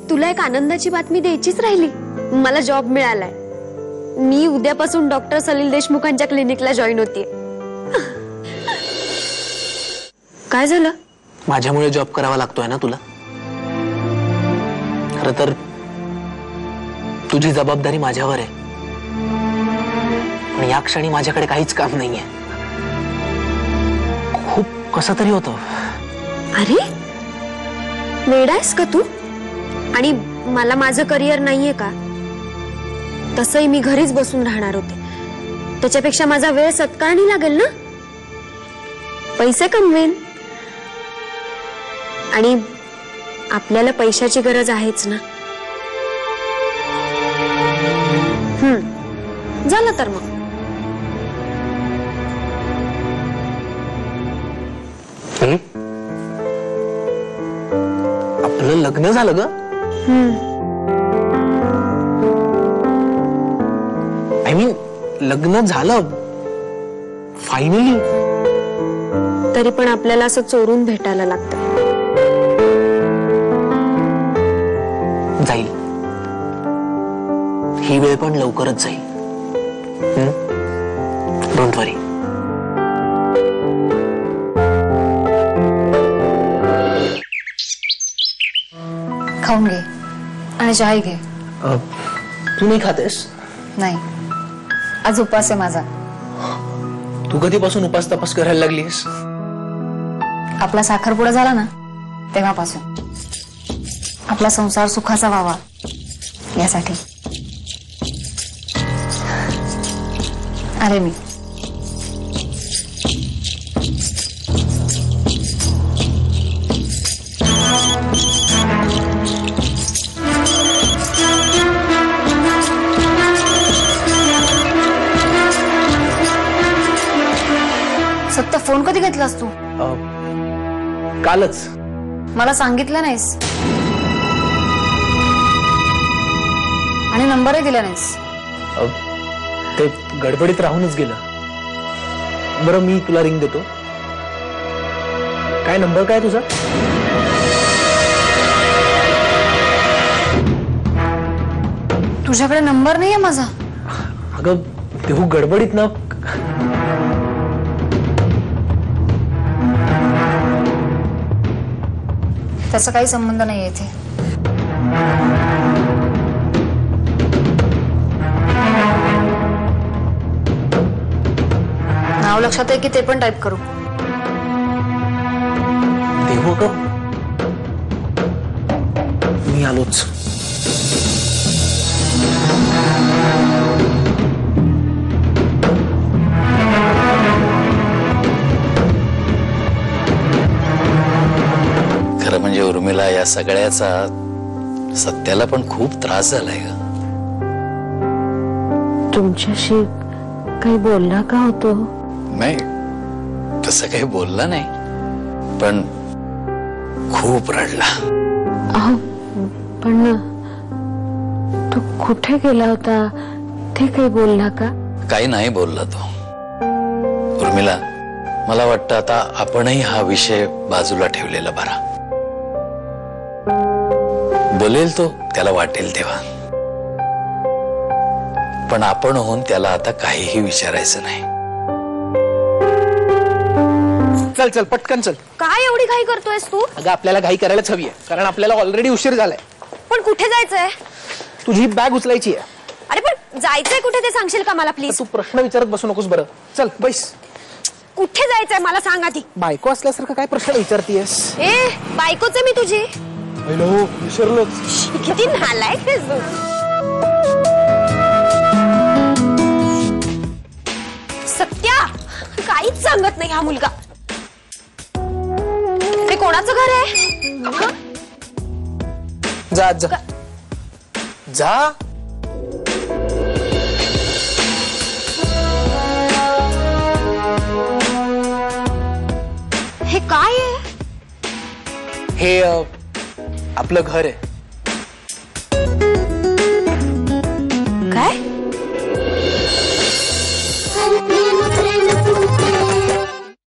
तुला एक आनंदाची बातमी द्यायचीच राहिली. मला जॉब मिळालाय. मी उद्यापासून डॉक्टर सलील देशमुखांच्या क्लिनिकला जॉईन होतीये. काय झालं? माझ्यामुळे जॉब करावा लागतोय ना तुला. खरं तर तुझी जबाबदारी माझ्यावर आहे, पण या क्षणी माझ्याकडे काहीच काम नाहीये. खूप कसं तरी होतं. अरे वेडायस का तू? आणि मला माझं करिअर नाहीये का? तसंही मी घरीच बसून राहणार होते. त्याच्यापेक्षा माझा वेळ सत्कारणी लागेल ना. पैसे कमवेन. आणि आपल्याला पैशाची गरज आहेच ना. झालं तर मग. आपलं लग्न झालं ग. आय मीन लग्न झालं फायनली. तरी पण आपल्याला असं चोरून भेटायला लागतं. जाईल ही वेळ पण लवकरच जाईल. डोंट वरी. खाऊन घे आणि चहा घे. तू नाही खातेस? नाही, आज उपास आहे माझा. तू कधीपासून उपास तपास करायला लागलीस? आपला साखरपुडा झाला ना तेव्हापासून. आपला संसार सुखाचा व्हावा यासाठी. अरे मी सत्य फोन कधी घेतलास तू? कालच. मला सांगितलं नाहीस आणि नंबरही दिला नाहीस. ते गडबडीत राहूनच गेलं. बरं मी तुला रिंग देतो. काय नंबर काय तुझा? तुझ्याकडे नंबर नाहीये माझा? अगं तेव्हा गडबडीत ना. त्याचा काही संबंध नाही इथे. नाव लक्षात आहे की ते पण टाईप करू? देऊ का? मी आलोच. खरं म्हणजे उर्मिला, या सगळ्याचा सत्याला पण खूप त्रास झालाय ग. तुमच्याशी काही बोलला का होतो? नाही, तसं काही बोलला नाही, पण खूप रडला. अहो पण तू कुठे गेला होता ते काही बोलला का? काही नाही बोलला तो. उर्मिला, मला वाटतं आता आपणही हा विषय बाजूला ठेवलेला बरा. बोलेल तो त्याला वाटेल तेव्हा, पण आपण होऊन त्याला आता काहीही विचारायचं नाही. चल चल पटकन चल. काय एवढी घाई करतोयस तू? अगं आपल्याला घाई करायलाच हवी आहे, कारण आपल्याला ऑलरेडी उशीर झालाय. पण कुठे जायचंय? तुझी बॅग उचलायची आहे. अरे पण जायचंय कुठे ते सांगशील का मला प्लीज? तू प्रश्न विचारत बसू नकोस. बरं चल बैस. कुठे जायचंय मला सांग आधी. बायको असल्यासारखं काय प्रश्न विचारतीयस? ए बायकोच आहे मी तुझी. हॅलो, विसरलोच. किती नालायक आहेस तू. सत्या, काहीच सांगत नाही हा मुलगा. हे कोणाचं घर आहे? जा जा जा. हे काय आहे? हे आपलं घर आहे.